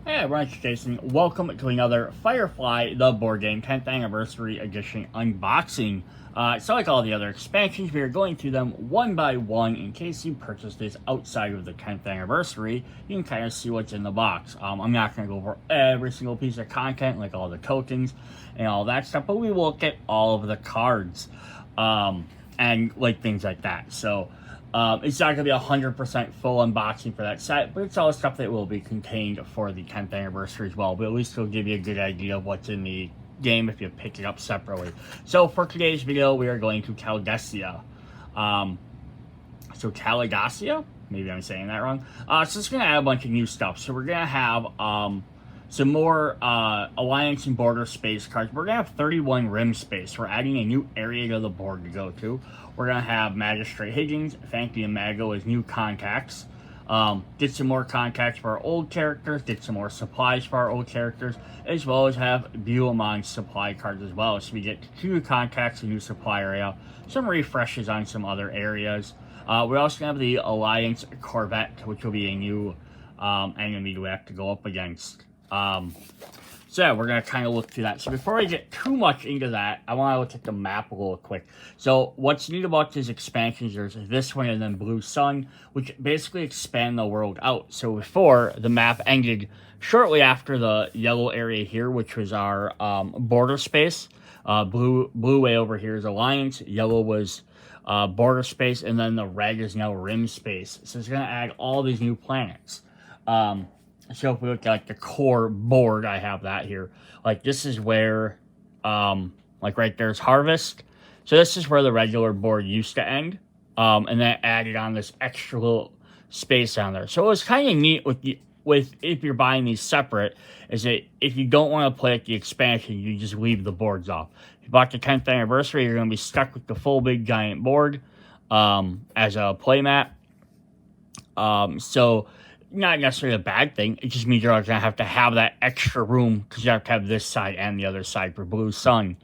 Hey everyone, it's Jason. Welcome to another Firefly, the board game 10th Anniversary Edition unboxing. So like all the other expansions, we are going through them one by one. In case you purchased this outside of the 10th anniversary, you can kind of see what's in the box. I'm not going to go over every single piece of content, like all the tokens and all that stuff, but we will get all of the cards and like things like that. So it's not going to be 100% full unboxing for that set, but it's all stuff that will be contained for the 10th anniversary as well. But at least it'll give you a good idea of what's in the game if you pick it up separately. So for today's video, we are going to Kalidasa. So Kalidasa? Maybe I'm saying that wrong. So it's going to add a bunch of new stuff. So we're going to have some more Alliance and Border space cards. We're going to have 31 rim space. We're adding a new area to the board to go to. We're going to have Magistrate Higgins, Fanky, and Mago as new contacts. Get some more contacts for our old characters. Get some more supplies for our old characters. As well as have Buelemon supply cards as well. So we get 2 contacts, a new supply area. Some refreshes on some other areas. We're also going to have the Alliance Corvette, which will be a new enemy we have to go up against. So yeah, we're going to kind of look through that. So before I get too much into that, I want to look at the map a little quick. So what's neat about these expansions, there's this one and then Blue Sun, which basically expand the world out. So before, the map ended shortly after the yellow area here, which was our border space. Blue way over here is Alliance, yellow was border space, and then the red is now rim space. So it's going to add all these new planets. So if we look at like the core board, I have that here. Like this is where, like right there's Harvest. So this is where the regular board used to end. And then added on this extra little space on there. So it was kind of neat with if you're buying these separate, is that if you don't want to play at the expansion, you just leave the boards off. If you bought the 10th anniversary, you're going to be stuck with the full big giant board as a playmat. So not necessarily a bad thing. It just means you're going to have that extra room because you have to have this side and the other side for Blue Sun.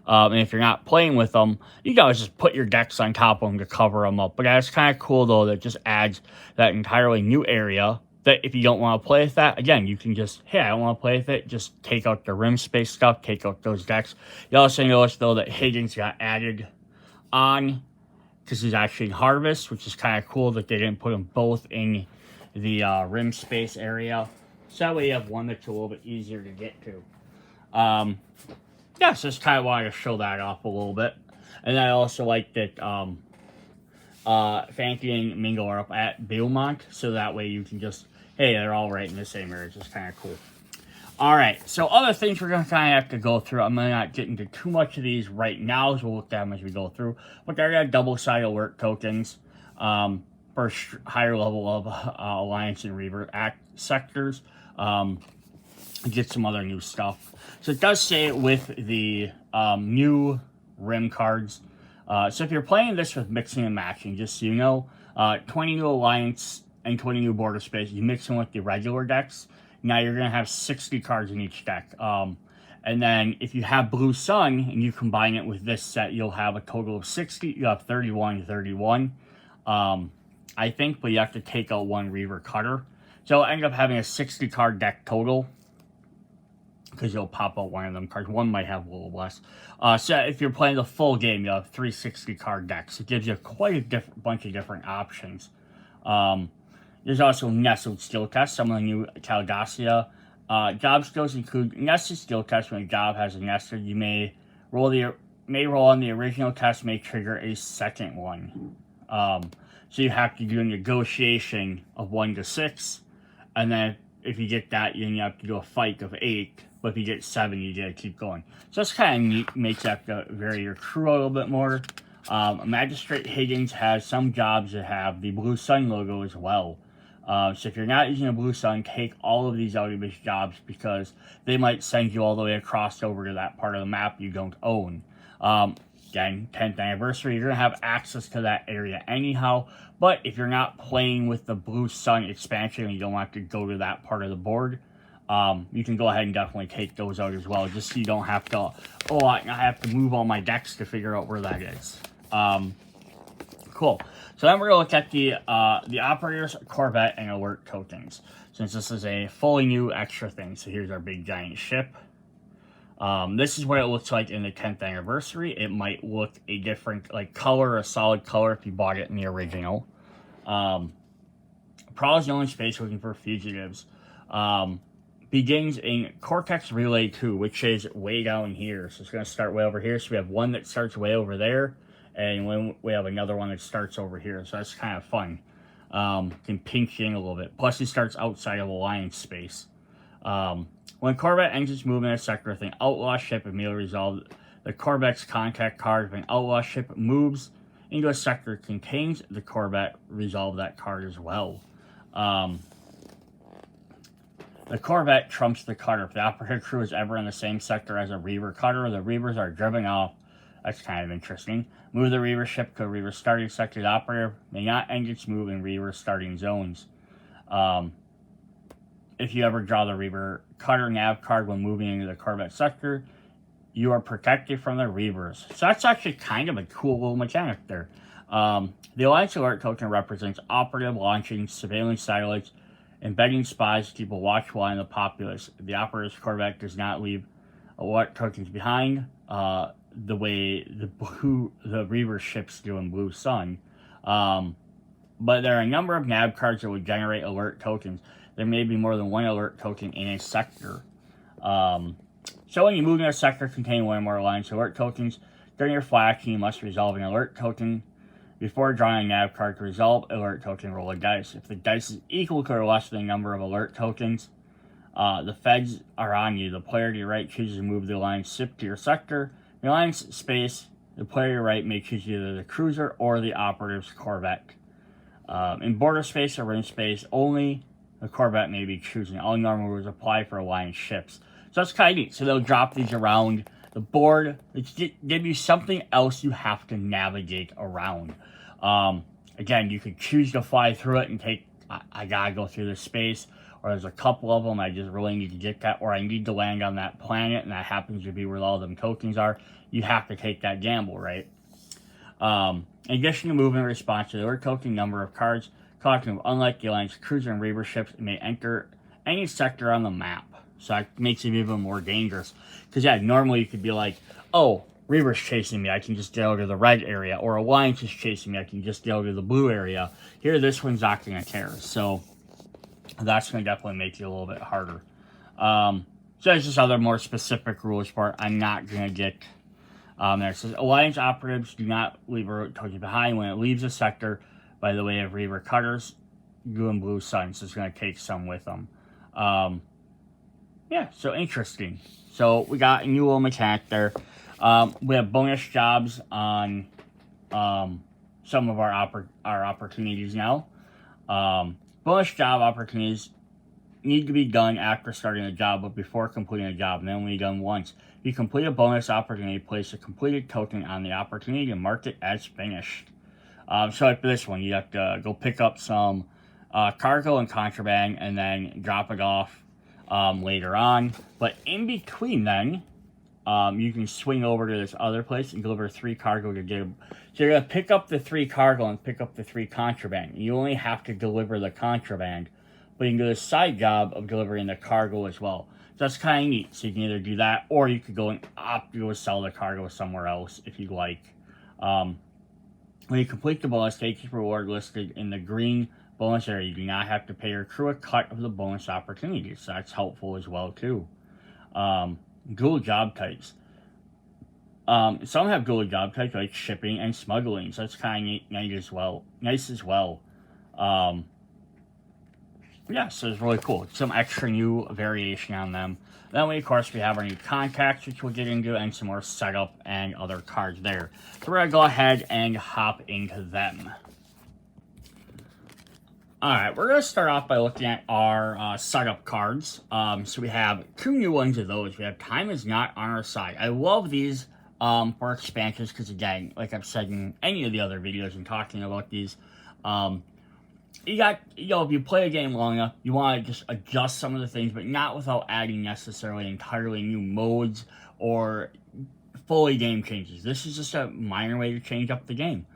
And if you're not playing with them, you guys just put your decks on top of them to cover them up. But that's kind of cool, though. That just adds that entirely new area that if you don't want to play with that, again, you can just, hey, I don't want to play with it. Just take out the rim space stuff, take out those decks. You also notice, though, that Higgins got added on because he's actually Harvest, which is kind of cool that they didn't put them both in the rim space area. So that way you have one that's a little bit easier to get to. Yeah, so just kind of wanted to show that off a little bit. And I also like that Fanky and Mingo are up at Buelemon, so that way you can just, hey, they're all right in the same area. It's just kind of cool. Alright, so other things we're going to kind of have to go through. I'm going to not get into too much of these right now, so we'll look at them as we go through. But they're going to double-side alert tokens. For higher level of Alliance and Reaver sectors. Get some other new stuff. So it does say with the new rim cards. So if you're playing this with mixing and matching, just so you know, 20 new Alliance and 20 new border space, you mix them with the regular decks. Now you're going to have 60 cards in each deck. And then if you have Blue Sun and you combine it with this set, you'll have a total of 60. You have 31. I think, but you have to take out one Reaver Cutter. So I'll end up having a 60 card deck total. Because you'll pop out one of them cards. One might have a little less. So if you're playing the full game, you have 360 card decks. It gives you quite a bunch of different options. There's also nested skill tests. Some of the new Kalidasa. Job skills include nested skill tests. When a job has a nested, you may roll on the original test, may trigger a second one. So you have to do a negotiation of 1 to 6, and then if you get that, you have to do a fight of 8. But if you get 7, you gotta keep going. So that's kind of neat. Makes that vary your crew a little bit more. Magistrate Higgins has some jobs that have the Blue Sun logo as well. So if you're not using a Blue Sun, take all of these out of his jobs because they might send you all the way across over to that part of the map you don't own. Again, 10th anniversary, you're going to have access to that area anyhow. But if you're not playing with the Blue Sun expansion and you don't have to go to that part of the board, you can go ahead and definitely take those out as well. Just so you don't have to, I have to move all my decks to figure out where that is. cool. So then we're going to look at the operators, Corvette, and alert tokens, since this is a fully new extra thing. So here's our big giant ship. This is what it looks like in the 10th anniversary. It might look a different color, a solid color if you bought it in the original. Prowls the only space looking for fugitives. Begins in Cortex Relay 2, which is way down here. So it's going to start way over here. So we have one that starts way over there, and we have another one that starts over here. So that's kind of fun. Can pinch in a little bit. Plus, it starts outside of Alliance space. When Corvette ends its movement in a sector with an outlaw ship, immediately resolve the Corvette's contact card. If an outlaw ship moves into a sector that contains the Corvette, resolve that card as well. The Corvette trumps the cutter. If the operator crew is ever in the same sector as a Reaver cutter, the Reavers are driven off. That's kind of interesting. Move the Reaver ship to a Reaver starting sector. The operator may not end its move in Reaver starting zones. If you ever draw the Reaver cutter nav card when moving into the Corvette sector, you are protected from the Reavers. So that's actually kind of a cool little mechanic there. The Alliance Alert token represents operative launching surveillance satellites, embedding spies to keep a watchful eye on the populace. If the operator's Corvette does not leave alert tokens behind, the way the Reaver ships do in Blue Sun. But there are a number of nav cards that would generate alert tokens. There may be more than one alert token in a sector. So when you move in a sector containing one or more Alliance alert tokens, during your flash, you must resolve an alert token. Before drawing a nav card to resolve alert token, roll a dice. If the dice is equal to or less than the number of alert tokens, the feds are on you. The player to your right chooses to move the Alliance ship to your sector. In the Alliance space, the player to your right may choose either the cruiser or the operative's Corvette. In border space or rim space only, the Corvette may be choosing. All normal rules apply for Alliance ships. So that's kind of neat. So they'll drop these around the board. It's give you something else you have to navigate around. Again, you could choose to fly through it and take, I gotta go through this space, or there's a couple of them, I just really need to get that, or I need to land on that planet, and that happens to be where all them tokens are. You have to take that gamble, right? In addition to movement response to the alert token number of cards, collecting, unlike the Alliance cruiser and Reaver ships, it may enter any sector on the map. So that makes it even more dangerous. Because, yeah, normally you could be like, oh, Reaver's chasing me, I can just go to the red area. Or Alliance is chasing me, I can just go to the blue area. Here, this one's not going to care. So that's going to definitely make it a little bit harder. So there's just other more specific rules for it. I'm not going to get there. It says, Alliance operatives do not leave a token behind when it leaves a sector by the way of Reaver cutters, blue and Blue Sun. So it's going to take some with them. Yeah, so interesting. So we got a new little mechanic there. We have bonus jobs on some of our opportunities now. Bonus job opportunities need to be done after starting a job, but before completing a job, and then only done once. If you complete a bonus opportunity, place a completed token on the opportunity and mark it as finished. So like for this one, you have to go pick up some cargo and contraband and then drop it off later on. But in between then, you can swing over to this other place and deliver 3 cargo to get. So you're going to pick up the 3 cargo and pick up the 3 contraband. You only have to deliver the contraband, but you can do the side job of delivering the cargo as well. So that's kind of neat. So you can either do that, or you could go and opt to go sell the cargo somewhere else if you like. When you complete the bonus, take your reward listed in the green bonus area. You do not have to pay your crew a cut of the bonus opportunities. So that's helpful as well too. Dual job types. Some have dual job types like shipping and smuggling, so that's kind of nice as well. Yeah, so it's really cool. Some extra new variation on them. Then we, of course, we have our new contacts, which we'll get into, and some more setup and other cards there. So we're going to go ahead and hop into them. Alright, we're going to start off by looking at our setup cards. So we have 2 new ones of those. We have Time Is Not on Our Side. I love these for expansions because, again, like I've said in any of the other videos and talking about these, you got, if you play a game long enough, you want to just adjust some of the things, but not without adding necessarily entirely new modes or fully game changes. This is just a minor way to change up the game.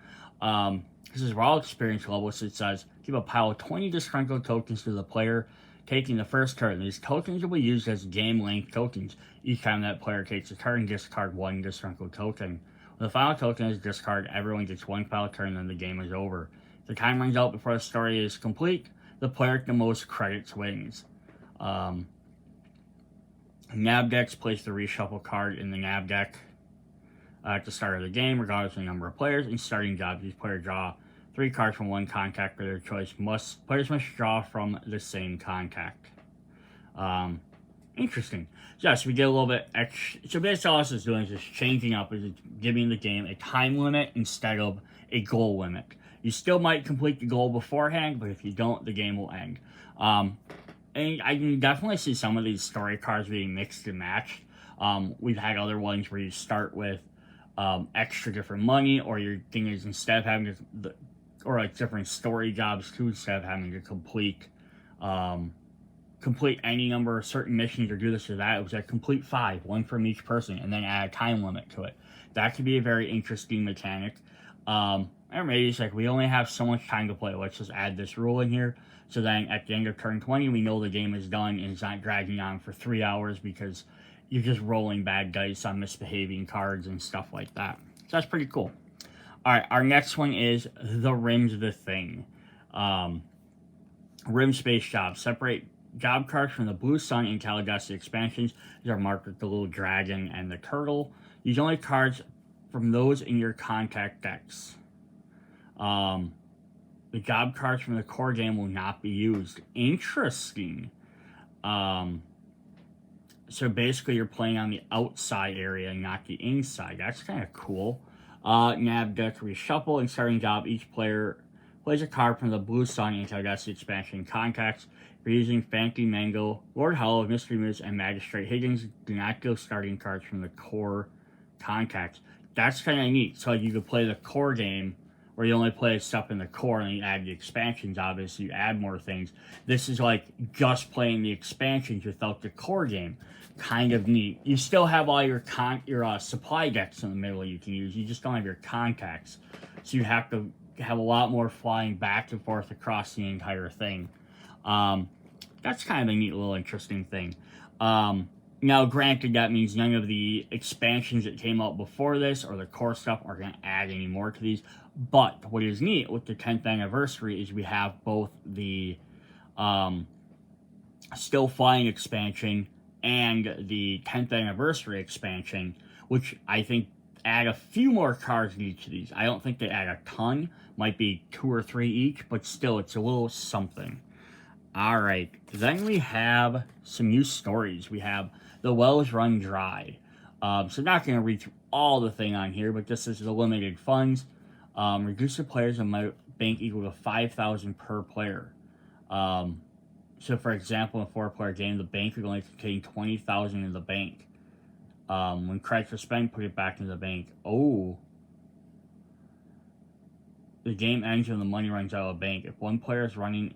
This is raw experience level, so it says keep a pile of 20 disgruntled tokens to the player taking the first turn. These tokens will be used as game length tokens. Each time that player takes a turn, discard one disgruntled token. When the final token is discarded, everyone gets one final turn, then the game is over. If the time runs out before the story is complete, the player with the most credits wins. Nav decks place the reshuffle card in the nav deck at the start of the game, regardless of the number of players. In starting jobs, each player draw 3 cards from one contact for their choice. Players must draw from the same contact. Interesting. So yes, we get a little bit extra. So basically all this is doing is just changing up, is giving the game a time limit instead of a goal limit. You still might complete the goal beforehand, but if you don't, the game will end. And I can definitely see some of these story cards being mixed and matched. We've had other ones where you start with extra different money, or your thing is instead of having to, or like different story jobs too, instead of having to complete any number of certain missions or do this or that, it was like complete 5, one from each person, and then add a time limit to it. That could be a very interesting mechanic. Or maybe it's like, we only have so much time to play, let's just add this rule in here, so then at the end of turn 20, we know the game is done and it's not dragging on for 3 hours because you're just rolling bad dice on misbehaving cards and stuff like that. So that's pretty cool. Alright, our next one is the Rim's the Thing. Rim Space Jobs. Separate job cards from the Blue Sun and Kalidasa expansions. These are marked with the little dragon and the turtle. Use only cards from those in your contact decks. The job cards from the core game will not be used. Interesting. So basically you're playing on the outside area, not the inside. That's kind of cool. Nav deck reshuffle. In starting job, each player plays a card from the Blue Sun and Kalidasa expansion contacts. If you're using Fancy Mango, Lord Hollow, Mystery Moose, and Magistrate Higgins, do not go starting cards from the core contacts. That's kind of neat. So like you could play the core game where you only play stuff in the core and you add the expansions, obviously you add more things. This is like just playing the expansions without the core game. Kind of neat. You still have all your supply decks in the middle you can use. You just don't have your contacts. So you have to have a lot more flying back and forth across the entire thing. That's kind of a neat little interesting thing. Now, granted, that means none of the expansions that came out before this or the core stuff are going to add any more to these. But what is neat with the 10th anniversary is we have both the Still Flying expansion and the 10th anniversary expansion, which I think add a few more cards to each of these. I don't think they add a ton. Might be 2 or 3 each, but still, it's a little something. Alright, then we have some new stories. We have The Wells Run Dry. So not going to read through all the thing on here, but this is the limited funds. Reduce the players in my bank equal to 5,000 per player. So for example, in a 4-player game, the bank would only contain 20,000 in the bank. When credits are spent, put it back in the bank. Oh. The game ends when the money runs out of the bank. If one player is running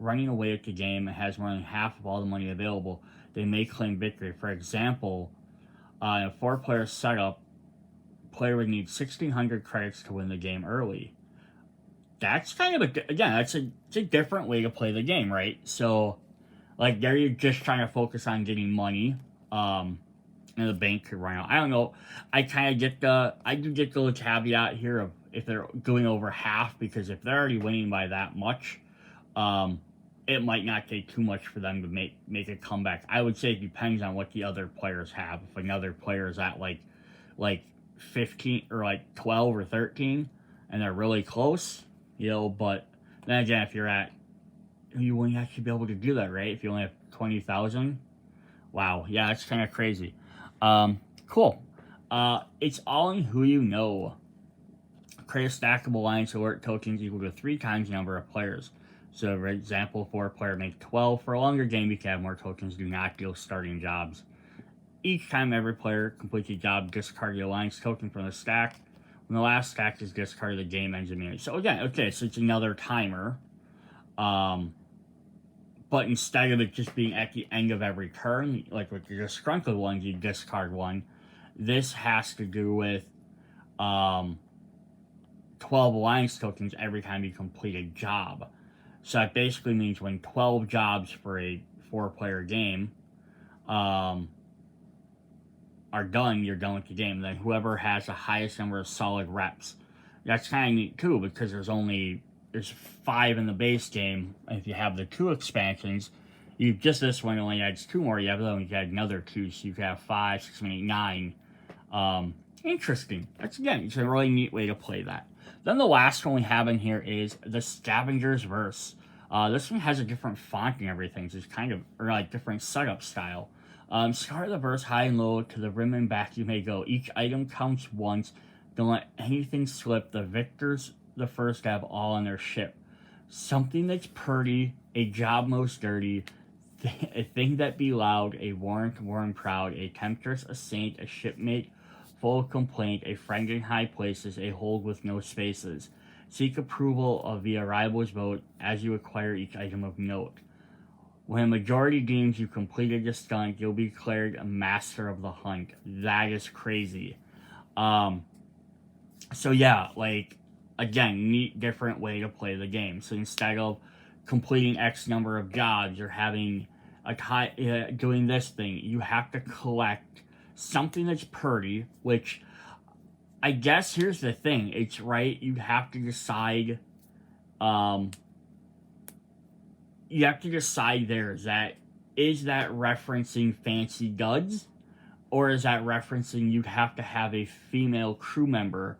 away with the game and has more than half of all the money available, they may claim victory. For example, in a 4-player setup, player would need 1,600 credits to win the game early. That's kind of it's a different way to play the game, right? So, like, there you're just trying to focus on getting money, and the bank could run out. I don't know. I do get the little caveat here of if they're going over half, because if they're already winning by that much, it might not take too much for them to make a comeback. I would say it depends on what the other players have. If another player is at like 15 or like 12 or 13 and they're really close, but then again, if you're at, you wouldn't actually be able to do that, right? If you only have 20,000. Wow, yeah, that's kind of crazy. Cool. It's all in who you know. Create a stackable alliance alert tokens equal to 3 times the number of players. So, for example, 4-player make 12. For a longer game, you can have more tokens. Do not deal starting jobs. Each time every player completes a job, discard the alliance token from the stack. When the last stack is discarded, the game ends immediately. So again, okay, so it's another timer. But instead of it just being at the end of every turn, like with your disgruntled ones, you discard one. This has to do with 12 alliance tokens every time you complete a job. So that basically means when 12 jobs for a 4-player game are done, you're done with the game. Then whoever has the highest number of solid reps. That's kind of neat too, because there's 5 in the base game. If you have the 2 expansions, you just this one only adds 2 more. You have the other one, you add another 2, so you can have 5, 6, 7, 8, 9. Interesting. That's, again, it's a really neat way to play that. Then the last one we have in here is the Scavenger's Verse. This one has a different font and everything, so it's kind of, or like different setup style. Start the verse high and low, to the rim and back you may go. Each item counts once. Don't let anything slip. The victors, the first, have all on their ship. Something that's pretty, a job most dirty, a thing that be loud, a warrant worn proud, a temptress, a saint, a shipmate full of complaint, a friend in high places, a hold with no spaces. Seek approval of the arrival's vote as you acquire each item of note. When a majority deems you completed the stunt, you'll be declared a master of the hunt. That is crazy. So yeah, like, again, neat, different way to play the game. So instead of completing X number of jobs or having doing this thing, you have to collect something that's pretty, which I guess here's the thing. It's right, you have to decide, there, is that referencing fancy duds, or is that referencing you have to have a female crew member,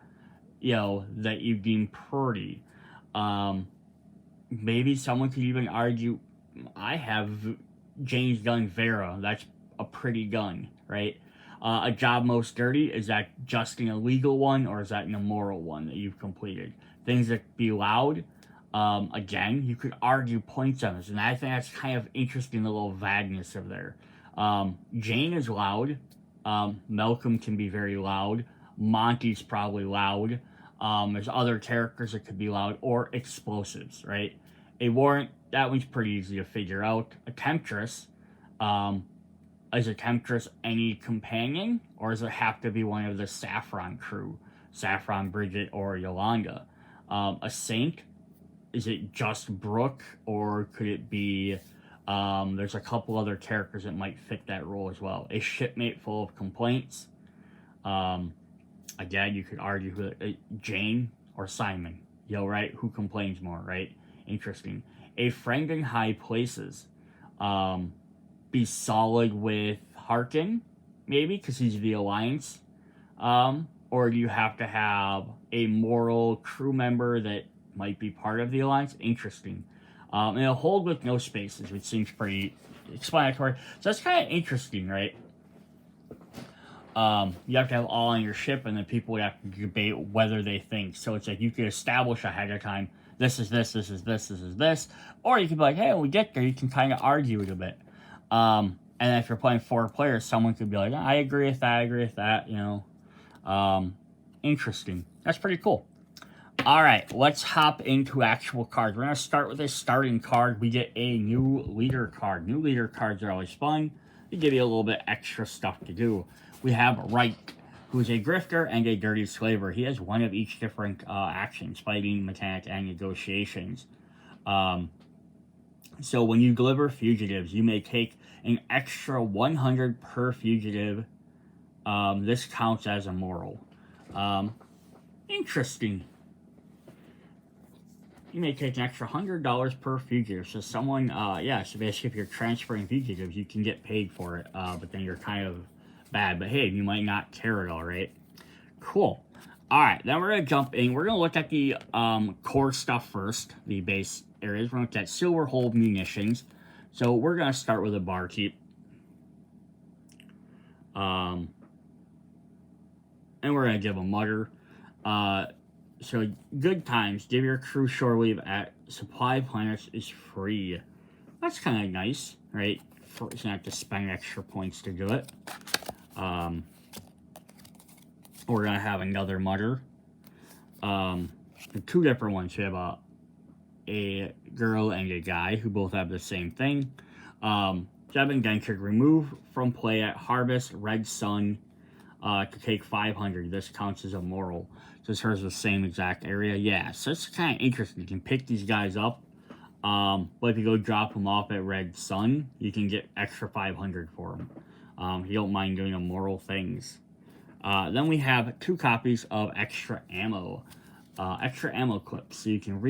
that you deem pretty. Maybe someone could even argue, I have Jane's gun Vera, that's a pretty gun, right? A job most dirty, is that just an illegal one, or is that an immoral one that you've completed? Things that be loud, again, you could argue points on this, and I think that's kind of interesting, the little vagueness of there. Jane is loud. Malcolm can be very loud. Monty's probably loud. There's other characters that could be loud, or explosives, right? A warrant, that one's pretty easy to figure out. A temptress, is a temptress any companion, or does it have to be one of the Saffron crew? Saffron, Bridget, or Yolanda. A saint, is it just Brooke, or could it be, there's a couple other characters that might fit that role as well. A shipmate full of complaints. Again, you could argue who, Jane or Simon. Right? Who complains more, right? Interesting. A friend in high places. Be solid with Harkin, maybe, because he's the Alliance. Or do you have to have a moral crew member that might be part of the Alliance? Interesting. And a hold with no spaces, which seems pretty explanatory. So that's kind of interesting, right? You have to have all on your ship, and then people would have to debate whether they think. So it's like you could establish ahead of time, this is this, this is this, this is this. Or you could be like, hey, when we get there, you can kind of argue it a bit. And if you're playing 4 players, someone could be like, I agree with that, Interesting. That's pretty cool. All right, let's hop into actual cards. We're going to start with a starting card. We get a new leader card. New leader cards are always fun. They give you a little bit extra stuff to do. We have Wright, who is a grifter and a dirty slaver. He has one of each different actions: fighting, mechanic, and negotiations. So when you deliver fugitives, you may take an extra 100 per fugitive. This counts as immoral. Interesting. You may take an extra $100 per fugitive. So someone, so basically if you're transferring fugitives, you can get paid for it, but then you're kind of bad. But hey, you might not care at all, right? Cool. All right, then we're going to jump in. We're going to look at the core stuff first, the base areas. We're going to look at silver hold munitions. So we're going to start with a barkeep. And we're going to give a mutter. So good times. Give your crew shore leave at supply planets is free. That's kind of nice, right? You don't have to spend extra points to do it. We're going to have another mutter. 2 different ones. We have a girl and a guy who both have the same thing. Jeb and Den could remove from play at Harvest, Red Sun, to take 500. This counts as a moral. This hers the same exact area. Yeah, so it's kind of interesting. You can pick these guys up. But if you go drop them off at Red Sun, you can get extra 500 for them. You don't mind doing immoral things. Then we have 2 copies of extra ammo. Extra ammo clips. So you can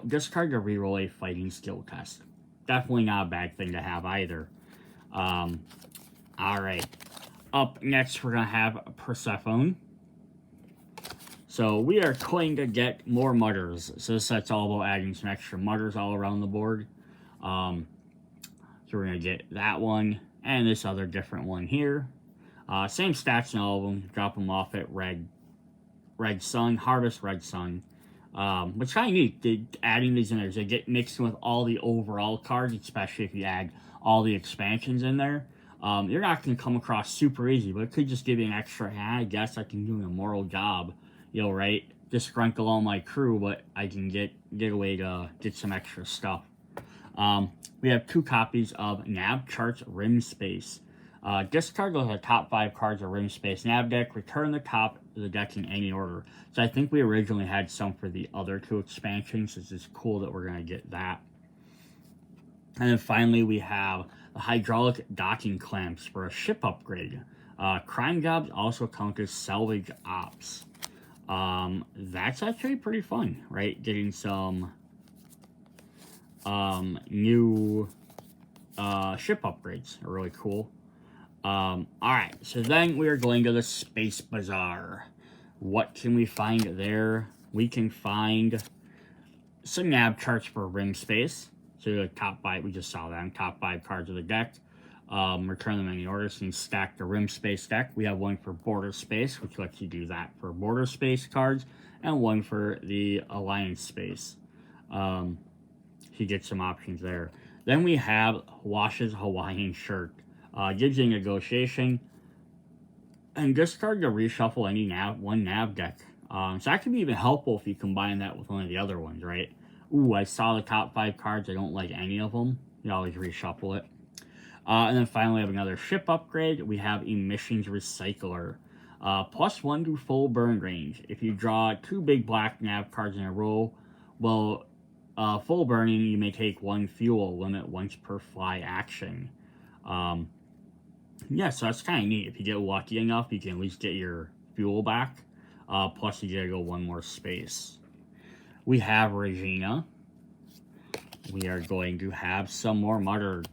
discard to reroll a fighting skill test. Definitely not a bad thing to have either. Alright. Up next, we're going to have Persephone. So we are going to get more mutters. So this set's all about adding some extra mutters all around the board. So we're going to get that one and this other different one here. Same stats in all of them. Drop them off at Red Sun, Harvest Red Sun. But it's kind of neat adding these in there. They get mixed with all the overall cards, especially if you add all the expansions in there. You're not going to come across super easy, but it could just give you an extra, I guess I can do an immoral job, you know, right? Disgruntle all my crew, but I can get away to get some extra stuff. We have 2 copies of Nav Charts Rim Space. Discard the top 5 cards of Rim Space Nav deck, return the top of the deck in any order. So I think we originally had some for the other 2 expansions, so it's cool that we're going to get that. And then finally we have the hydraulic docking clamps for a ship upgrade. Crime jobs also count as salvage ops. That's actually pretty fun, right? Getting some new ship upgrades are really cool. Alright, so then we are going to the Space Bazaar. What can we find there? We can find some nav charts for rim space. So the top 5, we just saw that, top 5 cards of the deck. Return them in any order, so you can stack the rim space deck. We have one for border space, which lets you do that for border space cards, and one for the alliance space. You get some options there. Then we have Wash's Hawaiian Shirt. Gives you a negotiation, and discard to reshuffle any one nav deck. So that could be even helpful if you combine that with one of the other ones, right? Ooh, I saw the top 5 cards. I don't like any of them. You always reshuffle it. And then finally, we have another ship upgrade. We have Emissions Recycler. +1 to full burn range. If you draw 2 big black nav cards in a row, well, full burning, you may take 1 fuel limit once per fly action. Yeah, so that's kind of neat. If you get lucky enough, you can at least get your fuel back. Plus, you get to go 1 more space. We have Regina. We are going to have some more mutters.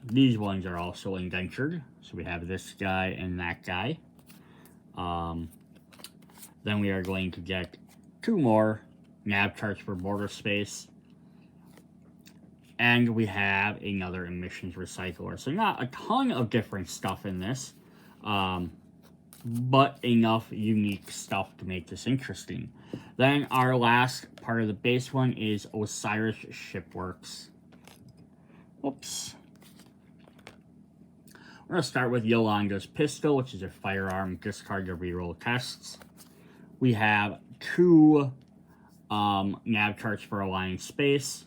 These ones are also indentured. So we have this guy and that guy. Then we are going to get 2 more nav charts for border space. And we have another emissions recycler. So not a ton of different stuff in this. But enough unique stuff to make this interesting. Then our last part of the base one is Osiris Shipworks. Oops. We're going to start with Yolanda's Pistol, which is a firearm. Discard to reroll tests. We have 2 nav charts for Alliance Space.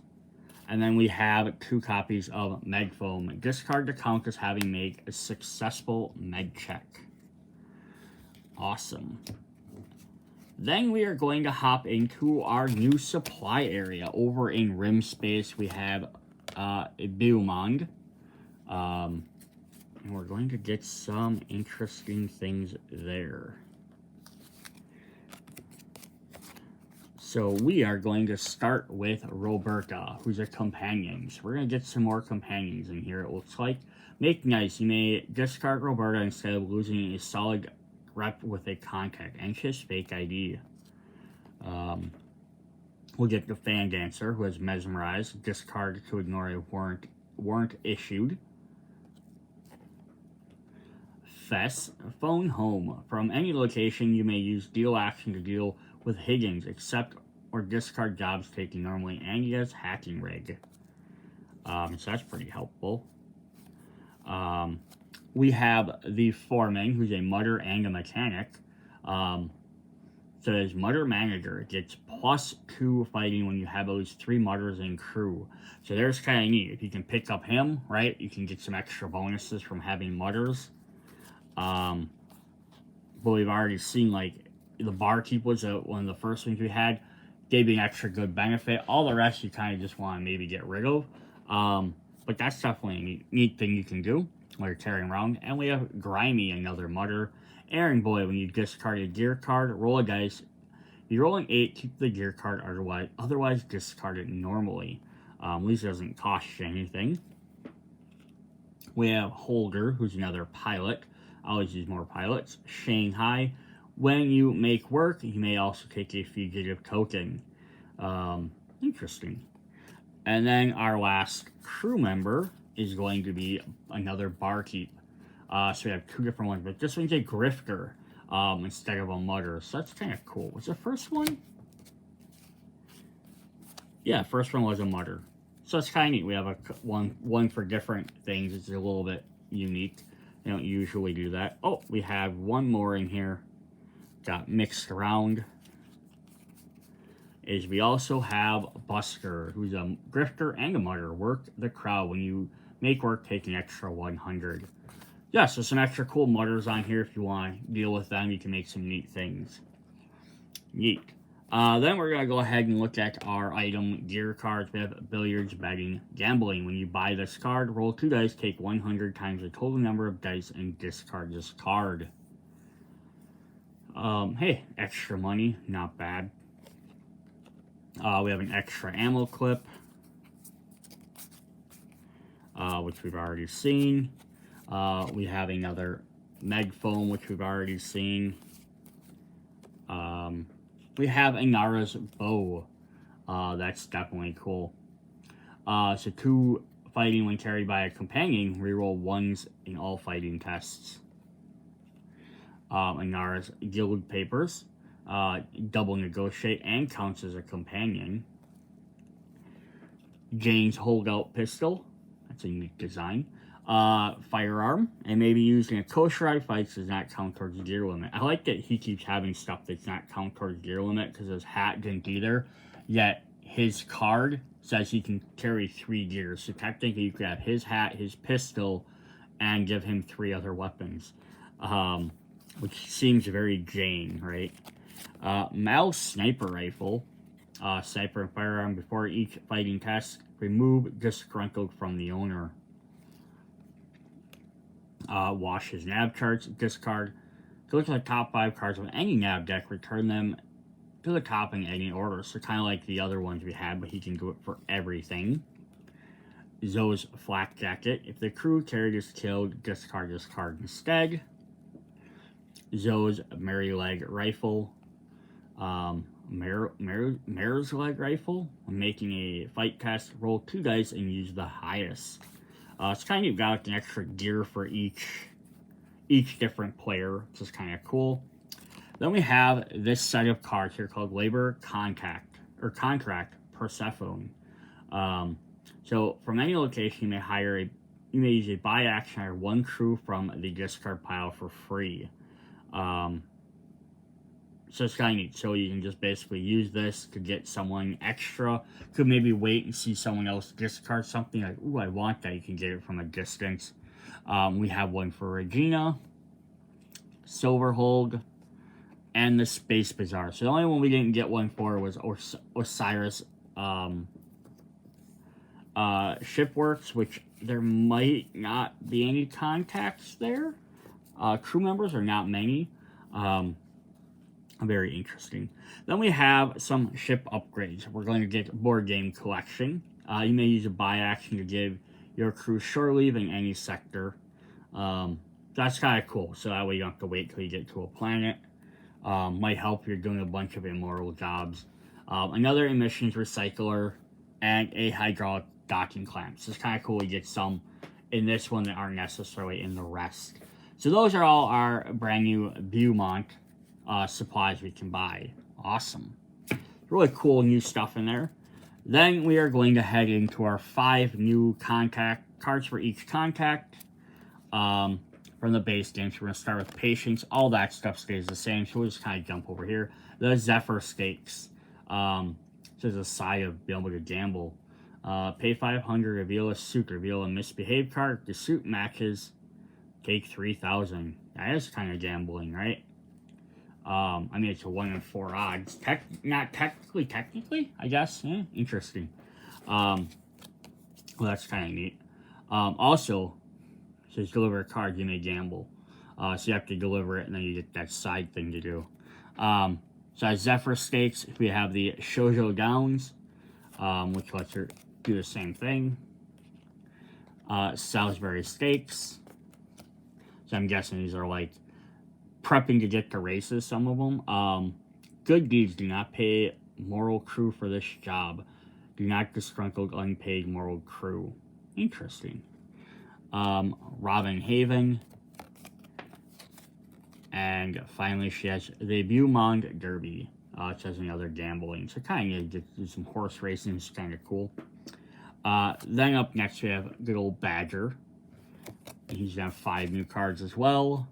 And then we have 2 copies of Medfoam. Discard to count as having made a successful med check. Awesome. Then we are going to hop into our new supply area. Over in Rim Space, we have Biumond. And we're going to get some interesting things there. So we are going to start with Roberta, who's a companion. So we're going to get some more companions in here, it looks like. Make nice. You may discard Roberta instead of losing a solid rep with a contact. Anxious fake ID. We'll get the Fan Dancer, who has Mesmerized. Discard to ignore a warrant issued. Fess, Phone Home. From any location, you may use deal action to deal with Higgins, except or discard jobs taking normally Angia's Hacking Rig. So that's pretty helpful. We have the Foreman, who's a mutter and a mechanic. So as Mutter Manager, it gets +2 fighting when you have at least 3 mutters in crew. So there's kind of neat. If you can pick up him, right, you can get some extra bonuses from having mutters. But we've already seen, like, the barkeep was one of the first things we had. Gave you an extra good benefit. All the rest you kind of just want to maybe get rid of. But that's definitely a neat thing you can do while you're carrying around. And we have Grimy, another mutter. Errand Boy, when you discard a gear card, roll a dice. If you roll an 8, keep the gear card, otherwise discard it normally. At least it doesn't cost you anything. We have Holder, who's another pilot. I always use more pilots. Shanghai. When you make work, you may also take a fugitive token. Interesting. And then our last crew member is going to be another barkeep. So we have 2 different ones, but this one's a grifter instead of a mutter. So that's kind of cool. Was the first one? Yeah, first one was a mutter. So it's kind of neat. We have one for different things. It's a little bit unique. They don't usually do that. Oh, we have one more in here. Got mixed around. Is we also have Busker, who's a grifter and a mutter. Work the crowd. When you make work, take an extra 100. Yeah, so some extra cool mutters on here. If you want to deal with them, you can make some neat things. Neat. Then we're going to go ahead and look at our item gear cards. We have billiards, betting, gambling. When you buy this card, roll 2 dice, take 100 times the total number of dice, and discard this card. Hey, extra money, not bad. We have an extra ammo clip, which we've already seen. We have another meg foam, which we've already seen. We have Inara's bow. That's definitely cool. So 2 fighting when carried by a companion. Reroll 1s in all fighting tests. Inara's guild papers. Double negotiate and counts as a companion. Jane's holdout pistol. That's a unique design. Firearm, and maybe using a kosher fights does not count towards gear limit. I like that he keeps having stuff that's not count towards gear limit because his hat didn't either. Yet his card says he can carry 3 gears. So technically you could have his hat, his pistol, and give him 3 other weapons. Which seems very Jane, right? Mal's sniper rifle. Sniper and firearm before each fighting test. Remove disgruntled from the owner. Wash his nav charts, discard. Go to the top 5 cards of any nav deck, return them to the top in any order. So kind of like the other ones we had, but he can do it for everything. Zoe's flak jacket. If the crew carried is killed, discard this card instead. Zoe's Mary leg rifle. Mare's leg rifle. When making a fight test, roll 2 dice and use the highest. It's kind of got an extra gear for each different player, which is kind of cool. Then we have this set of cards here called Labor Contract Persephone. So from any location, you may use a buy action or 1 crew from the discard pile for free. So it's kind of neat. So you can just basically use this to get someone extra. Could maybe wait and see someone else discard something. Like, ooh, I want that. You can get it from a distance. We have one for Regina, Silverhold, and the Space Bazaar. So the only one we didn't get one for was Osiris Shipworks, which there might not be any contacts there. Crew members are not many. Very interesting. Then we have some ship upgrades. We're going to get a board game collection. You may use a buy action to give your crew shore leave in any sector. That's kind of cool. So that way you don't have to wait till you get to a planet. Might help if you're doing a bunch of immoral jobs. Another emissions recycler and a hydraulic docking clamp. So it's kind of cool you get some in this one that aren't necessarily in the rest. So those are all our brand new Beaumont supplies we can buy. Awesome. Really cool new stuff in there. Then we are going to head into our 5 new contact cards for each contact from the base game. So we're going to start with Patience. All that stuff stays the same. So we'll just kind of jump over here. The Zephyr Stakes. So there's a side of being able to gamble. Pay 500, reveal a suit, reveal a misbehaved card. If the suit matches, take 3,000. That is kind of gambling, right? I mean, it's a 1 in 4 odds. Not technically, I guess. Yeah, interesting. Well, that's kind of neat. Also, it says deliver a card, you may gamble. So you have to deliver it, and then you get that side thing to do. So as Zephyr Stakes, we have the Shoujo Downs, which lets her do the same thing. Salisbury Stakes. So I'm guessing these are like prepping to get to races, some of them. Good deeds do not pay moral crew for this job. Do not disgruntled unpaid moral crew. Interesting. Robin Haven. And finally, she has the Beaumont Derby. Which has another gambling. So kind of do some horse racing. It's kind of cool. Then up next, we have good old Badger. And he's going to have 5 new cards as well.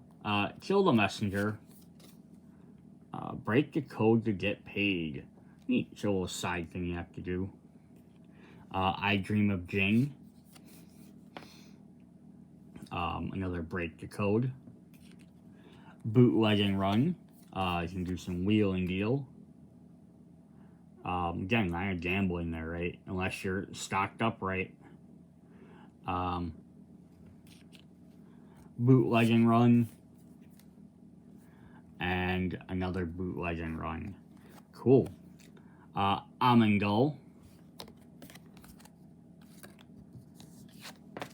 Kill the Messenger. Break the code to get paid. Neat. It's a little side thing you have to do. I Dream of Jing. Another break the code. Bootleg and run. You can do some wheeling deal. Again, kind of gambling there, right? Unless you're stocked up right. Bootleg and run. And another bootleg and run. Cool. Amangul,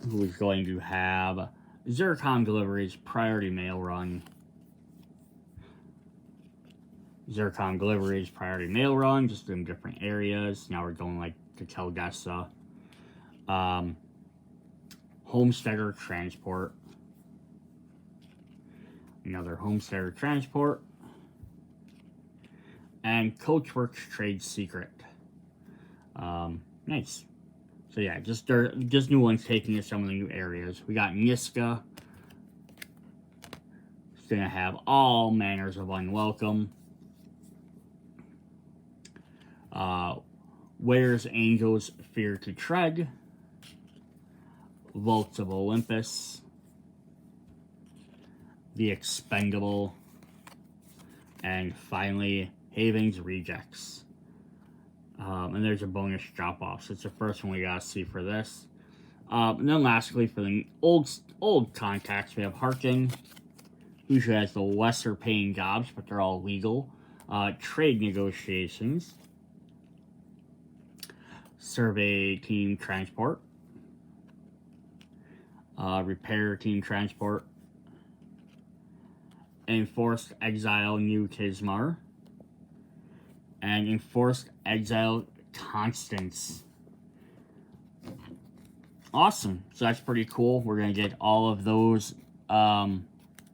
who is going to have Zircon deliveries, priority mail run. Zircon deliveries, priority mail run, just in different areas. Now we're going like to Kalidasa. Homesteader transport. Another Homesteader transport. And Coachworks Trade Secret. Nice. So yeah, just new ones taking to some of the new areas. We got Niska. It's gonna have all manners of unwelcome. Where's Angels Fear to Tread? Vaults of Olympus. The Expendable. And finally, Haven's Rejects. And there's a bonus drop-off. So it's the first one we gotta see for this. And then lastly, for the old contacts, we have Harkin, who has the lesser paying jobs, but they're all legal. Trade negotiations. Survey team transport. Repair team transport. Enforced exile New Tismar. And enforced exile Constance. Awesome. So that's pretty cool. We're gonna get all of those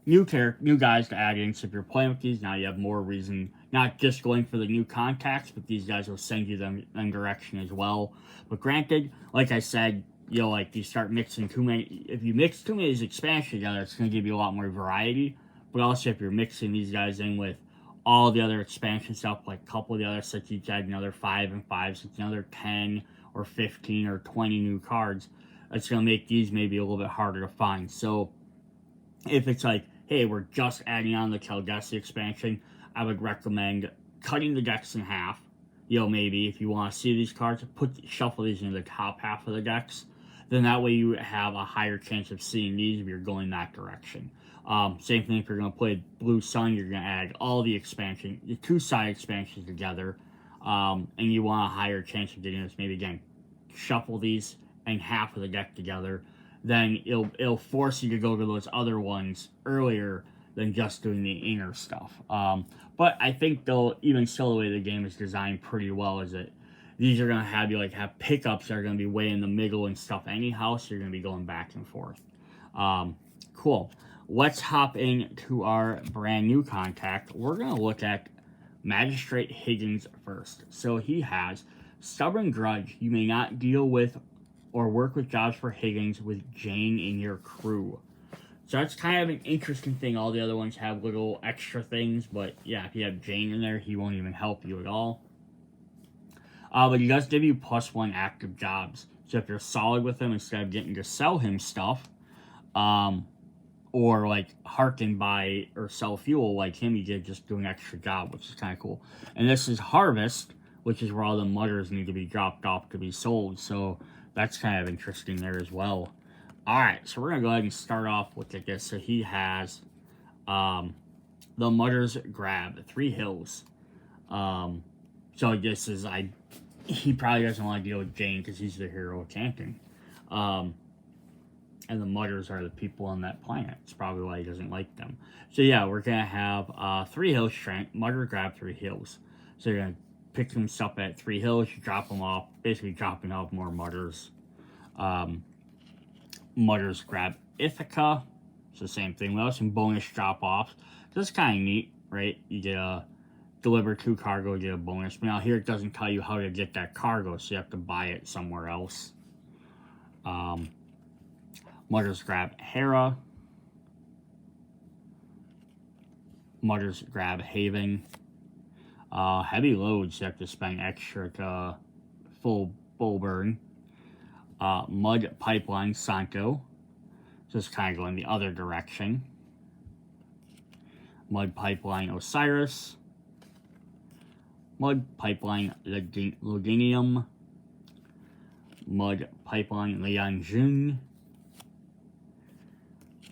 new guys to add in. So if you're playing with these, now you have more reason, not just going for the new contacts, but these guys will send you them direction as well. But granted, like I said, you know, like you start mixing too many. If you mix too many of these expansions together, it's gonna give you a lot more variety. But also, if you're mixing these guys in with all the other expansion stuff, like a couple of the other sets, each add another 5 and 5, so it's another 10 or 15 or 20 new cards. It's going to make these maybe a little bit harder to find. So if it's like, hey, we're just adding on the Kalidasa expansion, I would recommend cutting the decks in half. You know, maybe if you want to see these cards, shuffle these into the top half of the decks. Then that way you have a higher chance of seeing these if you're going that direction. Same thing if you're going to play Blue Sun, you're going to add all the two-side expansions together. And you want a higher chance of getting this. Maybe, again, shuffle these and half of the deck together. Then it'll force you to go to those other ones earlier than just doing the inner stuff. But I think they'll, even still the way the game is designed pretty well, is that these are going to have you have pickups that are going to be way in the middle and stuff anyhow, so you're going to be going back and forth. Cool. Let's hop into our brand new contact. We're going to look at Magistrate Higgins first. So he has Stubborn Grudge. You may not deal with or work with jobs for Higgins with Jane in your crew. So that's kind of an interesting thing. All the other ones have little extra things, but yeah, if you have Jane in there, he won't even help you at all. But he does give you +1 active jobs. So if you're solid with him, instead of getting to sell him stuff, or like Harken by or sell fuel like him. He did just do an extra job, which is kind of cool. And this is Harvest, which is where all the mudders need to be dropped off to be sold. So that's kind of interesting there as well. All right, so we're gonna go ahead and start off with this. So he has the Mudders Grab 3 hills. So this is he probably doesn't want to deal with Jane because he's the hero chanting. And the Mudders are the people on that planet. It's probably why he doesn't like them. So yeah, we're gonna have 3 hill strength. Mudder Grab 3 hills. So you're gonna pick them up at 3 hills. You drop them off, basically dropping off more Mudders. Mudders Grab Ithaca. It's the same thing. We have some bonus drop-offs. This is kind of neat, right? You get a deliver 2 cargo, you get a bonus. But now here it doesn't tell you how to get that cargo, so you have to buy it somewhere else. Mudders Grab Hera. Mudders Grab Haven. Heavy loads, you have to spend extra to full burn. Mud Pipeline Santo. Just kind of going the other direction. Mud Pipeline Osiris. Mud Pipeline Loginium. Mud Pipeline Lianjun.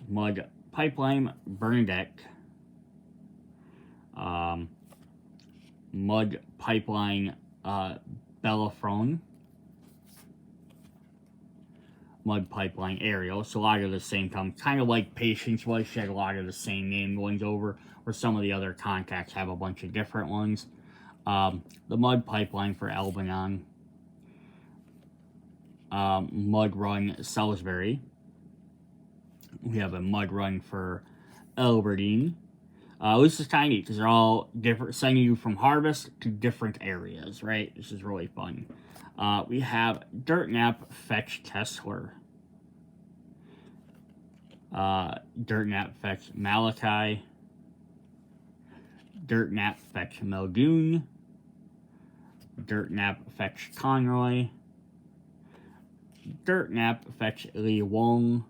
Mud Pipeline Bernadette. Mud Pipeline Bellefonds. Mud Pipeline Ariel. So a lot of the same kind of like Patience was. She had a lot of the same name ones over, where some of the other contacts have a bunch of different ones. The Mud Pipeline for Albanon. Mud Run Salisbury. We have a Mud Run for Elberdine. This is kind of neat because they're all different, sending you from Harvest to different areas, right? This is really fun. We have Dirt Nap Fetch Kessler. Dirt Nap Fetch Malachi. Dirt Nap Fetch Melgoon. Dirt Nap Fetch Conroy. Dirt Nap Fetch Li Wong.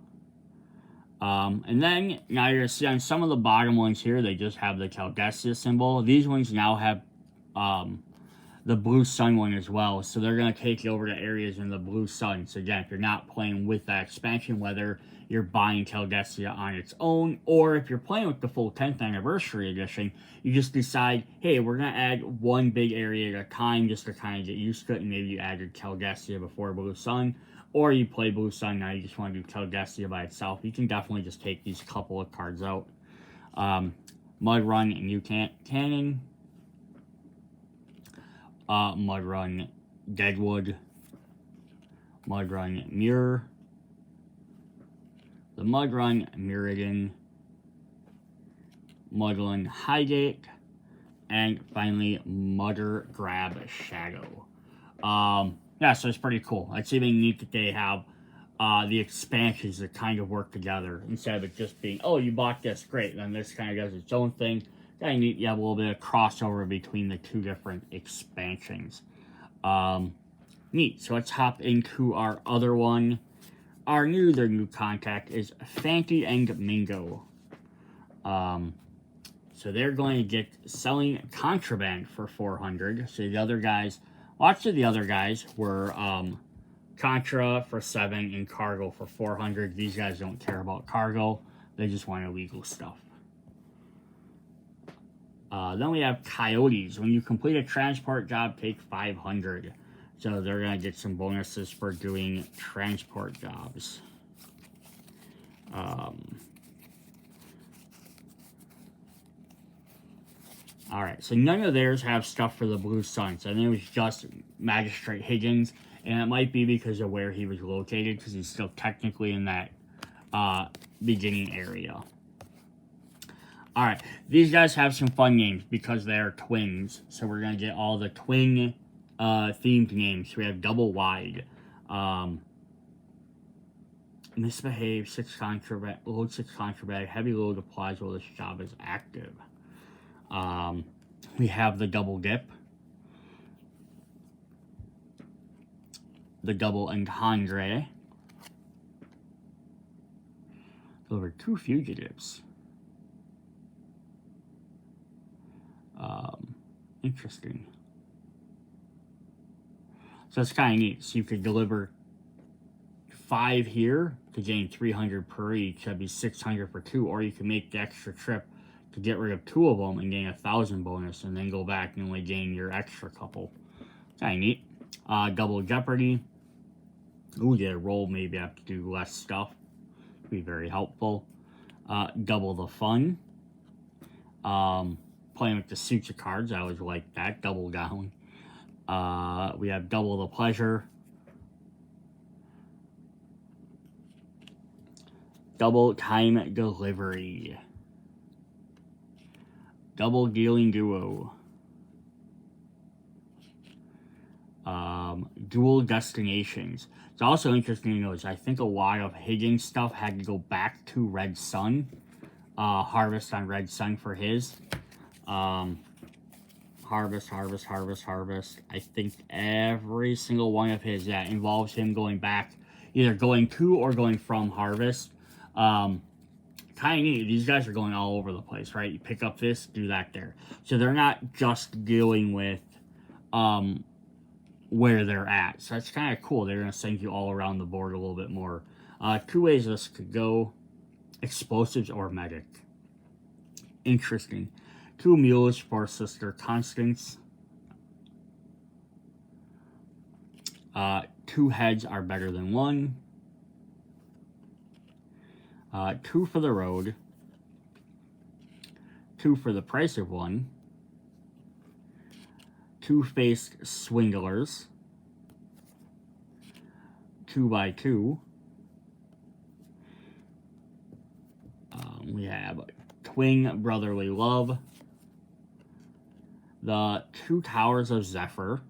And then, now you're going to see on some of the bottom ones here, they just have the Kalidasa symbol. These ones now have the Blue Sun one as well. So they're going to take you over to areas in the Blue Sun. So again, if you're not playing with that expansion, whether you're buying Kalidasa on its own, or if you're playing with the full 10th Anniversary Edition, you just decide, hey, we're going to add one big area at a time just to kind of get used to it, and maybe you added Kalidasa before Blue Sun, or you play Blue Sun, now you just want to do Kalidasa by itself. You can definitely just take these couple of cards out. Mud Run and New Cannon. Mud Run Deadwood. Mud Run Mirror. The Mud Run Mirrigan. Mud Run Highgate. And finally, Mudder Grab Shadow. Yeah, so it's pretty cool. It's even neat that they have the expansions that kind of work together instead of it just being, oh, you bought this, great, then this kind of does its own thing. Kind of neat, you have a little bit of crossover between the 2 different expansions. Neat, so let's hop into our other one. Their new contact is Fanti and Mingo. So they're going to get selling contraband for 400. So the other guys, lots of the other guys were Contra for 7 and Cargo for 400. These guys don't care about cargo. They just want illegal stuff. Then we have Coyotes. When you complete a transport job, take 500. So they're going to get some bonuses for doing transport jobs. Alright, so none of theirs have stuff for the Blue Sun. So I think it was just Magistrate Higgins. And it might be because of where he was located, because he's still technically in that beginning area. Alright, these guys have some fun names because they are twins. So we're going to get all the twin themed names. We have Double Wide. Misbehave, 6 contraband, load 6 contraband, heavy load applies while this job is active. We have the Double Dip. The Double Entendre. Deliver 2 fugitives. Interesting. So it's kind of neat. So you could deliver 5 here to gain 300 per each. That'd be 600 for 2. Or you can make the extra trip to get rid of 2 of them and gain 1,000 bonus, and then go back and only gain your extra couple. Kind of neat. Double Jeopardy. Ooh, get a roll. Maybe I have to do less stuff. Be very helpful. Double the Fun. Playing with the suits of cards. I always like that. Double down. We have Double the Pleasure. Double Time Delivery. Double Dealing Duo. Dual Destinations. It's also interesting to notice, I think a lot of Higgins stuff had to go back to Red Sun. Harvest on Red Sun for his. Harvest. I think every single one of his that involves him going back, either going to or going from Harvest. Kind of neat. These guys are going all over the place, right? You pick up this, do that there. So they're not just dealing with where they're at. So that's kind of cool. They're going to send you all around the board a little bit more. 2 ways this could go. Explosives or Medic. Interesting. 2 mules for Sister Constance. 2 heads are better than 1. 2 for the road. 2 for the price of 1. 2-faced swindlers. 2x2. We have Twin Brotherly Love. The 2 Towers of Zephyr.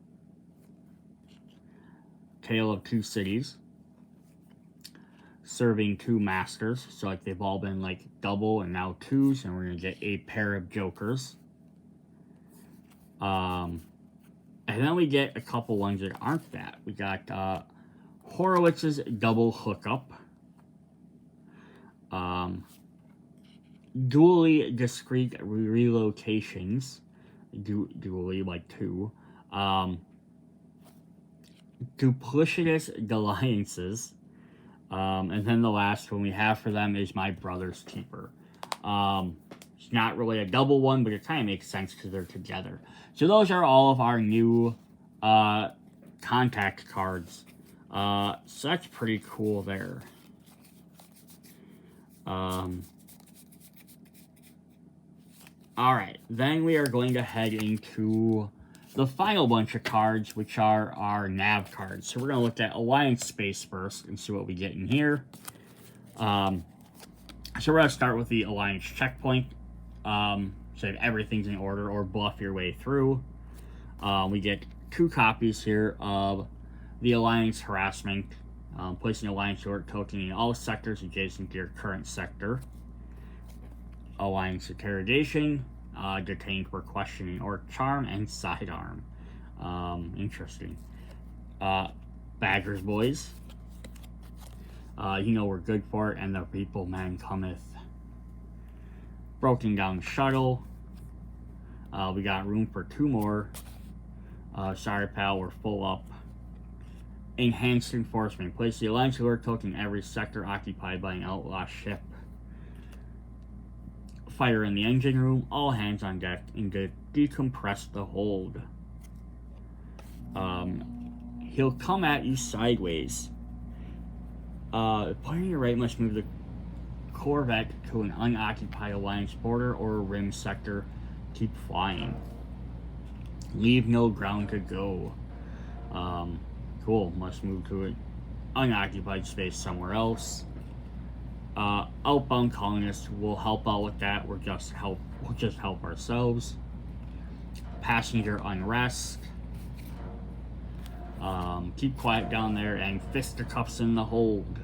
Tale of 2 Cities. Serving 2 Masters. So like they've all been like double and now 2s, and we're gonna get a pair of Jokers. And then we get a couple ones that aren't that. We got Horowitz's Double Hookup. Dually Discrete Relocations. Dually, like 2. Duplicitous Alliances. And then the last one we have for them is My Brother's Keeper. It's not really a double one, but it kind of makes sense because they're together. So those are all of our new contact cards. So that's pretty cool there. Alright, then we are going to head into the final bunch of cards, which are our nav cards. So we're going to look at Alliance Space first and see what we get in here. So we're going to start with the Alliance Checkpoint. So that everything's in order, or bluff your way through. We get 2 copies here of the Alliance Harassment. Placing Alliance Alert token in all sectors adjacent to your current sector. Alliance Interrogation. Detained for questioning or charm, and sidearm. Interesting. Badgers Boys. You know we're good for it, and the Reaper Man cometh. Broken Down Shuttle. We got room for 2 more. Sorry pal, we're full up. Enhanced Enforcement. Place the Alliance Alert token in every sector occupied by an outlaw ship. Fire in the engine room. All hands on deck and decompress the hold. He'll come at you sideways. Player your right must move the Corvette to an unoccupied Alliance border or rim sector. Keep flying. Leave no ground to go. Cool. Must move to an unoccupied space somewhere else. Outbound colonists will help out with that. We'll just help ourselves. Passenger unrest. Keep quiet down there, and fisticuffs in the hold.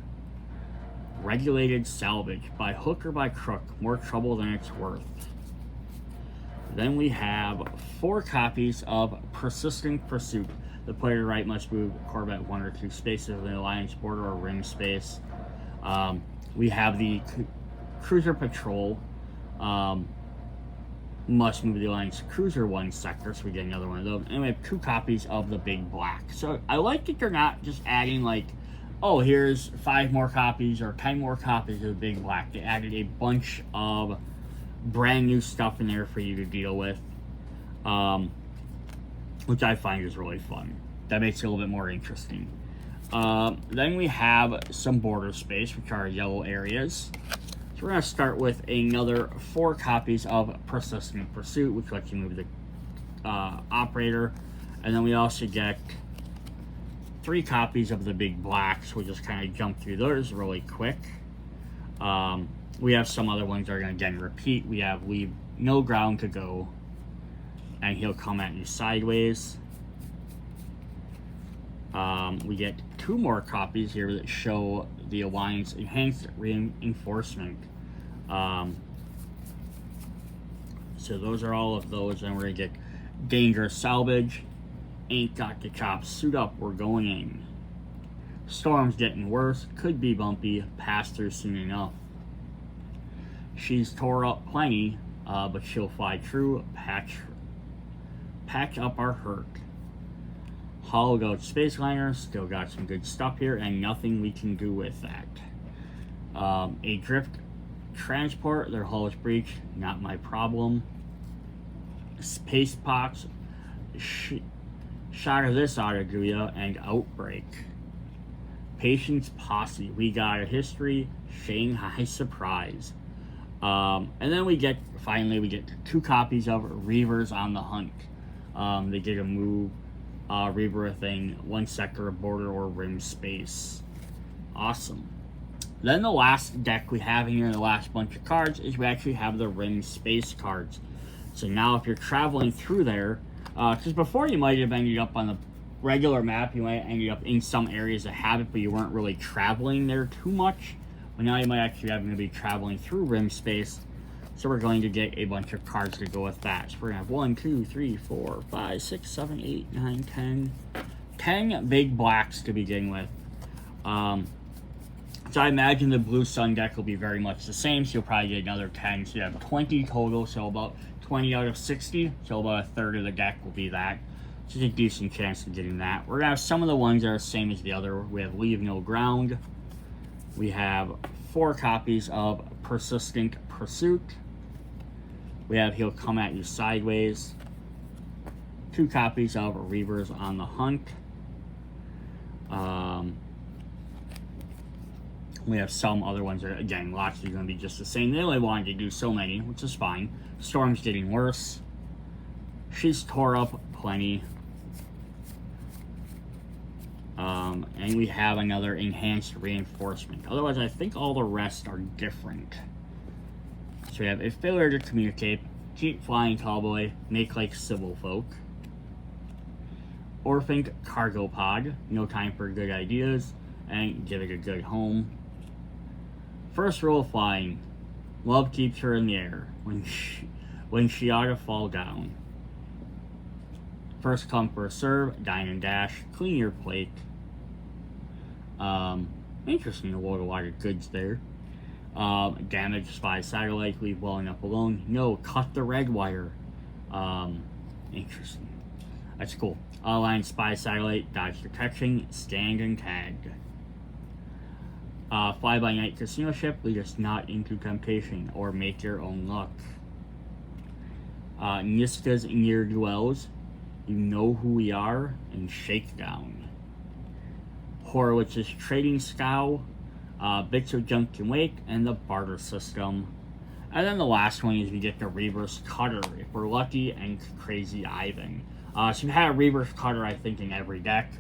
Regulated salvage. By hook or by crook, more trouble than it's worth. Then we have 4 copies of Persistent Pursuit. The player right must move Corvette 1 or 2 spaces of the Alliance border or rim space. We have the Cruiser Patrol. Must move the Alliance Cruiser 1 sector, so we get another one of those. And we have 2 copies of the Big Black. So I like that they're not just adding like, oh, here's 5 more copies or 10 more copies of the Big Black. They added a bunch of brand new stuff in there for you to deal with, which I find is really fun. That makes it a little bit more interesting. Then we have some border space, which are yellow areas. So we're going to start with another 4 copies of Persistent Pursuit, which lets you move the operator. And then we also get 3 copies of the Big Black, so we'll just kind of jump through those really quick. We have some other ones that are going to again repeat. We have Leave No Ground to Go, and He'll Come at You Sideways. We get 2 more copies here that show the Alliance Enhanced Reinforcement. So those are all of those, and we're going to get Dangerous Salvage, Ain't Got the Chops, Suit Up, We're Going In. Storm's Getting Worse, Could Be Bumpy, Pass Through Soon Enough. She's Tore Up Plenty, but She'll Fly True, Patch Up Our Hurt. Hollow Goat Space Liner, still got some good stuff here, and nothing we can do with that. A Drift Transport, their hull is breached, not my problem. Space Pox, Shot of This Oughta Do Ya, and Outbreak. Patience Posse, We Got a History, Shanghai Surprise. And then we get 2 copies of Reavers on the Hunt. They get a move, rebirthing 1 sector of border or rim space. Awesome. Then the last deck we have here, the last bunch of cards, is we actually have the rim space cards. So now if you're traveling through there, because before you might have ended up on the regular map, you might have ended up in some areas that have it, but you weren't really traveling there too much. But now you might actually have to be traveling through rim space. So we're going to get a bunch of cards to go with that. So we're going to have 1, 2, 3, 4, 5, 6, 7, 8, 9, 10. 10 Big Blacks to begin with. So I imagine the Blue Sun deck will be very much the same. So you'll probably get another 10. So you have 20 total. So about 20 out of 60. So about a third of the deck will be that. So there's a decent chance of getting that. We're going to have some of the ones that are the same as the other. We have Leave No Ground. We have 4 copies of Persistent Pursuit. We have He'll Come at You Sideways. 2 copies of Reavers on the Hunt. We have some other ones that, again, lots are going to be just the same. They only wanted to do so many, which is fine. Storm's Getting Worse. She's Tore Up Plenty. And we have another Enhanced Reinforcement. Otherwise, I think all the rest are different. So we have A Failure to Communicate, Keep Flying Cowboy, Make Like Civil Folk. Orphaned Cargo Pod, No Time for Good Ideas, and Give It a Good Home. First Rule of Flying, Love Keeps Her in the Air, when she ought to fall down. First Come First Serve, Dine and Dash, Clean Your Plate. Interesting, a lot of goods there. Damage Spy Satellite, Leave Well Enough Alone. No, Cut the Red Wire. Interesting. That's cool. Alliance Spy Satellite, Dodge Detection, Stand and Tag. Fly By Night Casino Ship, Lead Us Not Into Temptation, or Make Your Own Luck. Niska's Near Dwells, You Know Who We Are, and Shakedown. Horowitz's Trading Scow, Bits of Junk Can Wake, and the Barter System. And then the last one is we get the Reverse Cutter, if we're lucky, and Crazy Ivan. So you had a Reverse Cutter, I think, in every deck.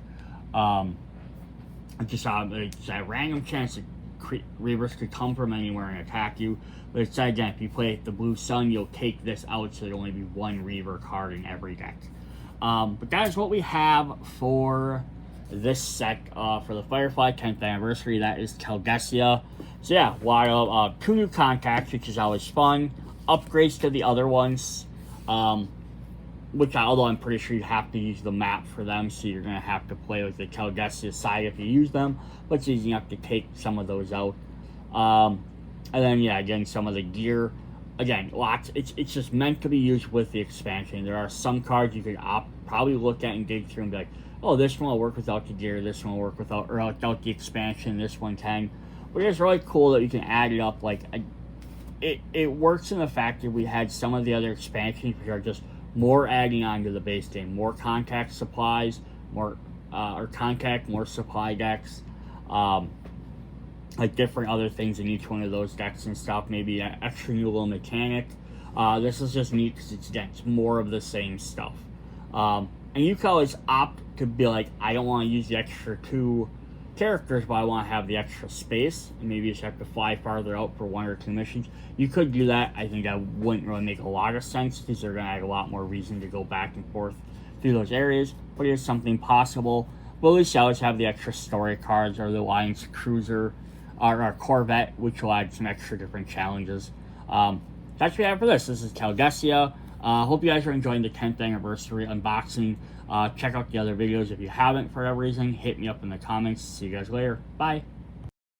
Just it's a random chance that Reverse could come from anywhere and attack you. But it's again, if you play the Blue Sun, you'll take this out, so there'll only be 1 Reaver card in every deck. But that is what we have for this set for the Firefly 10th anniversary. That is Kalidasa. So yeah, a lot of 2 new contacts, which is always fun. Upgrades to the other ones. Which, although I'm pretty sure you have to use the map for them, so you're going to have to play with the Kalidasa side if you use them, but it's easy enough to take some of those out. And then, yeah, again, some of the gear. Again, lots. It's just meant to be used with the expansion. There are some cards you could probably look at and dig through and be like, oh, this one will work without the gear, this one will work without the expansion, this one can. But it's really cool that you can add it up. Like, it works in the fact that we had some of the other expansions which are just more adding on to the base game, more contact supplies, more more supply decks. Like different other things in each one of those decks and stuff, maybe an extra new little mechanic. This is just neat because it's more of the same stuff. And you can always opt to be like, I don't want to use the extra 2 characters, but I want to have the extra space, and maybe you just have to fly farther out for 1 or 2 missions. You could do that. I think that wouldn't really make a lot of sense because they're going to add a lot more reason to go back and forth through those areas, but it is something possible. But at least you always have the extra story cards or the Alliance Cruiser or our Corvette, which will add some extra different challenges. That's what we have for this. This is Kalidasa. Hope you guys are enjoying the 10th anniversary unboxing. Check out the other videos if you haven't for whatever reason. Hit me up in the comments. See you guys later. Bye.